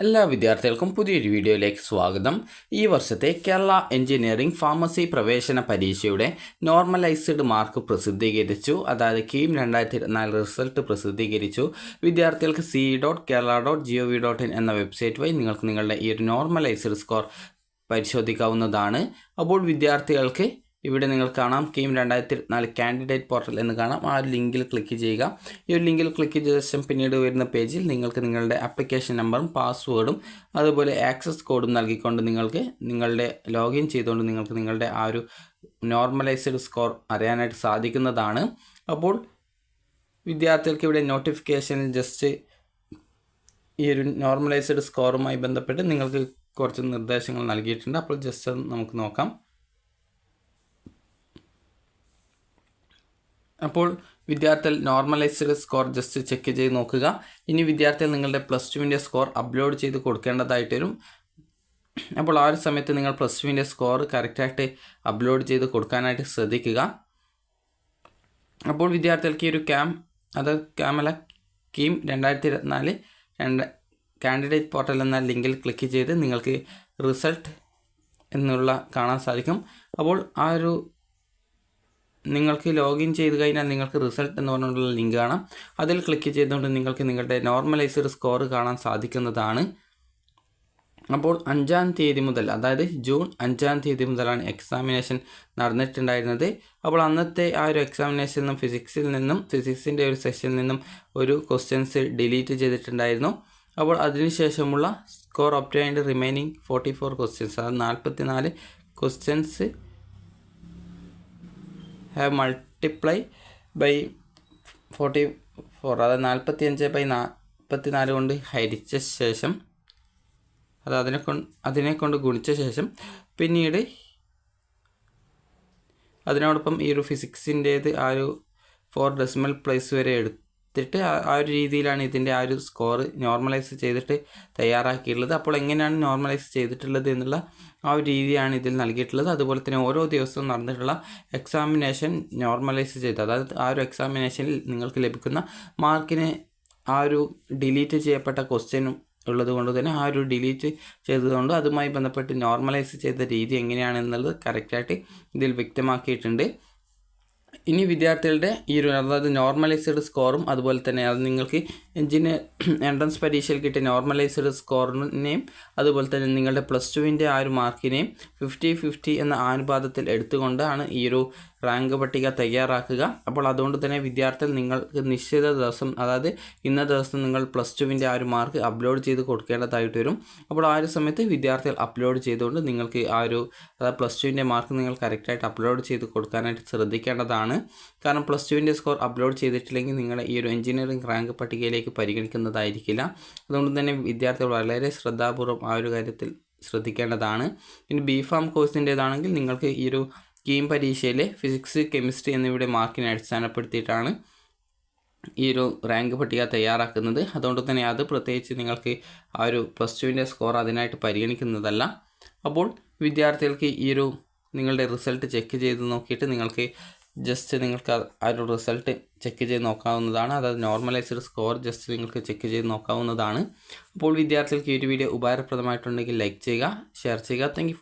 എല്ലാ വിദ്യാർത്ഥികൾക്കും പുതിയൊരു വീഡിയോയിലേക്ക് സ്വാഗതം. ഈ വർഷത്തെ കേരള എഞ്ചിനീയറിംഗ് ഫാർമസി പ്രവേശന പരീക്ഷയുടെ നോർമലൈസ്ഡ് മാർക്ക് പ്രസിദ്ധീകരിച്ചു. അതായത് കീം 2024 റിസൾട്ട് പ്രസിദ്ധീകരിച്ചു. വിദ്യാർത്ഥികൾക്ക് ce.kerala.gov.in എന്ന വെബ്സൈറ്റ് വഴി നിങ്ങൾക്ക് നിങ്ങളുടെ ഈ ഒരു നോർമലൈസ്ഡ് സ്കോർ പരിശോധിക്കാവുന്നതാണ്. അപ്പോൾ വിദ്യാർത്ഥികൾക്ക് ഇവിടെ നിങ്ങൾ കാണാം കീം 2024 കാൻഡിഡേറ്റ് പോർട്ടൽ എന്ന് കാണാം. ആ ലിങ്കിൽ ക്ലിക്ക് ചെയ്യുക. ഈ ഒരു ലിങ്കിൽ ക്ലിക്ക് ചെയ്ത ശേഷം പിന്നീട് വരുന്ന പേജിൽ നിങ്ങൾക്ക് നിങ്ങളുടെ ആപ്ലിക്കേഷൻ നമ്പറും പാസ്വേഡും അതുപോലെ ആക്സസ് കോഡും നൽകിക്കൊണ്ട് നിങ്ങൾക്ക് നിങ്ങളുടെ ലോഗിൻ ചെയ്തുകൊണ്ട് നിങ്ങൾക്ക് നിങ്ങളുടെ ആ ഒരു നോർമലൈസ്ഡ് സ്കോർ അറിയാനായിട്ട് സാധിക്കുന്നതാണ്. അപ്പോൾ വിദ്യാർത്ഥികൾക്ക് ഇവിടെ നോട്ടിഫിക്കേഷനിൽ ജസ്റ്റ് ഈ ഒരു നോർമലൈസ്ഡ് സ്കോറുമായി ബന്ധപ്പെട്ട് നിങ്ങൾക്ക് കുറച്ച് നിർദ്ദേശങ്ങൾ നൽകിയിട്ടുണ്ട്. അപ്പോൾ ജസ്റ്റ് നമുക്ക് നോക്കാം. അപ്പോൾ വിദ്യാർത്ഥികൾ നോർമലൈസ്ഡ് സ്കോർ ജസ്റ്റ് ചെക്ക് ചെയ്ത് നോക്കുക. ഇനി വിദ്യാർത്ഥികൾ നിങ്ങളുടെ +2 സ്കോർ അപ്ലോഡ് ചെയ്ത് കൊടുക്കേണ്ടതായിട്ട് വരും. അപ്പോൾ ആ ഒരു സമയത്ത് നിങ്ങൾ +2 സ്കോർ കറക്റ്റായിട്ട് അപ്ലോഡ് ചെയ്ത് കൊടുക്കാനായിട്ട് ശ്രദ്ധിക്കുക. അപ്പോൾ വിദ്യാർത്ഥികൾക്ക് ഈ ഒരു കീം 2024 കാൻഡിഡേറ്റ് പോർട്ടൽ എന്ന ലിങ്കിൽ ക്ലിക്ക് ചെയ്ത് നിങ്ങൾക്ക് റിസൾട്ട് എന്നുള്ള കാണാൻ സാധിക്കും. അപ്പോൾ ആ ഒരു നിങ്ങൾക്ക് ലോഗിൻ ചെയ്ത് കഴിഞ്ഞാൽ നിങ്ങൾക്ക് റിസൾട്ട് എന്ന് പറഞ്ഞുള്ള ലിങ്ക് കാണാം. അതിൽ ക്ലിക്ക് ചെയ്തുകൊണ്ട് നിങ്ങൾക്ക് നിങ്ങളുടെ നോർമലൈസ്ഡ് സ്കോർ കാണാൻ സാധിക്കുന്നതാണ്. അപ്പോൾ 5-ാം തീയതി മുതൽ, അതായത് ജൂൺ 5-ാം തീയതി മുതലാണ് എക്സാമിനേഷൻ നടന്നിട്ടുണ്ടായിരുന്നത്. അപ്പോൾ അന്നത്തെ ആ ഒരു എക്സാമിനേഷനിൽ നിന്നും ഫിസിക്സിൻ്റെ ഒരു സെഷനിൽ നിന്നും ഒരു ക്വസ്റ്റ്യൻസ് ഡിലീറ്റ് ചെയ്തിട്ടുണ്ടായിരുന്നു. അപ്പോൾ അതിനുശേഷമുള്ള സ്കോർ ഒബ്റ്റൈൻഡ് റിമൈനിങ് 44 ക്വസ്റ്റ്യൻസ്, അതായത് 44 ക്വസ്റ്റ്യൻസ് ഹാവ് മൾട്ടിപ്ലൈ ബൈ 44, അതായത് 45/44 കൊണ്ട് ഹരിച്ച ശേഷം അത് അതിനെ കൊണ്ട് ഗുണിച്ച ശേഷം പിന്നീട് അതിനോടൊപ്പം ഈ ഒരു ഫിസിക്സിൻ്റേത് ആ ഒരു 4 ഡെസിമൽ പ്ലേസ് വരെ എടുത്തിട്ട് ആ ഒരു രീതിയിലാണ് ഇതിൻ്റെ ആ ഒരു സ്കോർ നോർമലൈസ് ചെയ്തിട്ട് തയ്യാറാക്കിയിട്ടുള്ളത്. അപ്പോൾ എങ്ങനെയാണ് നോർമലൈസ് ചെയ്തിട്ടുള്ളത് എന്നുള്ള ആ ഒരു രീതിയാണ് ഇതിൽ നൽകിയിട്ടുള്ളത്. അതുപോലെ തന്നെ ഓരോ ദിവസവും നടന്നിട്ടുള്ള എക്സാമിനേഷൻ നോർമലൈസ് ചെയ്ത്, അതായത് ആ ഒരു എക്സാമിനേഷനിൽ നിങ്ങൾക്ക് ലഭിക്കുന്ന മാർക്കിന് ആ ഒരു ഡിലീറ്റ് ചെയ്യപ്പെട്ട ക്വസ്റ്റ്യനും ഉള്ളത് കൊണ്ട് തന്നെ ആ ഒരു ഡിലീറ്റ് ചെയ്തതുകൊണ്ട് അതുമായി ബന്ധപ്പെട്ട് നോർമലൈസ് ചെയ്ത രീതി എങ്ങനെയാണെന്നുള്ളത് കറക്റ്റായിട്ട് ഇതിൽ വ്യക്തമാക്കിയിട്ടുണ്ട്. ഇനി വിദ്യാർത്ഥികളുടെ ഈ ഒരു, അതായത് നോർമലൈസ്ഡ് സ്കോറും അതുപോലെ തന്നെ അത് നിങ്ങൾക്ക് എഞ്ചിനീയർ എൻട്രൻസ് പരീക്ഷയിൽ കിട്ടിയ നോർമലൈസ്ഡ് സ്കോറിനെയും അതുപോലെ തന്നെ നിങ്ങളുടെ +2 ആ ഒരു മാർക്കിനെയും 50-50 എന്ന അനുപാതത്തിൽ എടുത്തുകൊണ്ടാണ് ഈ ഒരു റാങ്ക് പട്ടിക തയ്യാറാക്കുക. അപ്പോൾ അതുകൊണ്ട് തന്നെ വിദ്യാർത്ഥികൾ നിങ്ങൾക്ക് നിശ്ചിത ദിവസം, അതായത് ഇന്ന ദിവസം നിങ്ങൾ +2 ആ ഒരു മാർക്ക് അപ്ലോഡ് ചെയ്ത് കൊടുക്കേണ്ടതായിട്ട് വരും. അപ്പോൾ ആ ഒരു സമയത്ത് വിദ്യാർത്ഥികൾ അപ്ലോഡ് ചെയ്തുകൊണ്ട് നിങ്ങൾക്ക് ആ ഒരു, അതായത് +2 മാർക്ക് നിങ്ങൾ കറക്റ്റായിട്ട് അപ്ലോഡ് ചെയ്ത് കൊടുക്കാനായിട്ട് ശ്രദ്ധിക്കേണ്ടതാണ്. കാരണം +2 സ്കോർ അപ്ലോഡ് ചെയ്തിട്ടില്ലെങ്കിൽ നിങ്ങളുടെ ഈ ഒരു എഞ്ചിനീയറിംഗ് റാങ്ക് പട്ടികയിലേക്ക് പരിഗണിക്കുന്നതായിരിക്കില്ല. അതുകൊണ്ട് തന്നെ വിദ്യാർത്ഥികൾ വളരെ ശ്രദ്ധാപൂർവ്വം ആ ഒരു കാര്യത്തിൽ ശ്രദ്ധിക്കേണ്ടതാണ്. ഇനി B.Pharm കോഴ്സിൻ്റേതാണെങ്കിൽ നിങ്ങൾക്ക് ഈ ഒരു കീം പരീക്ഷയിലെ ഫിസിക്സ്, കെമിസ്ട്രി എന്നിവയുടെ മാർക്കിനെ അടിസ്ഥാനപ്പെടുത്തിയിട്ടാണ് ഈ ഒരു റാങ്ക് പട്ടിക തയ്യാറാക്കുന്നത്. അതുകൊണ്ട് തന്നെ അത് പ്രത്യേകിച്ച് നിങ്ങൾക്ക് ആ ഒരു +2 സ്കോർ അതിനായിട്ട് പരിഗണിക്കുന്നതല്ല. അപ്പോൾ വിദ്യാർത്ഥികൾക്ക് ഈ ഒരു നിങ്ങളുടെ റിസൾട്ട് ചെക്ക് ചെയ്ത് നോക്കിയിട്ട് നിങ്ങൾക്ക് ആ ഒരു റിസൾട്ട് ചെക്ക് ചെയ്ത് നോക്കാവുന്നതാണ്. അതായത് നോർമലൈസ്ഡ് സ്കോർ ജസ്റ്റ് നിങ്ങൾക്ക് ചെക്ക് ചെയ്ത് നോക്കാവുന്നതാണ്. അപ്പോൾ വിദ്യാർത്ഥികൾക്ക് ഈ ഒരു വീഡിയോ ഉപകാരപ്രദമായിട്ടുണ്ടെങ്കിൽ ലൈക്ക് ചെയ്യുക, ഷെയർ ചെയ്യുക. Thank you.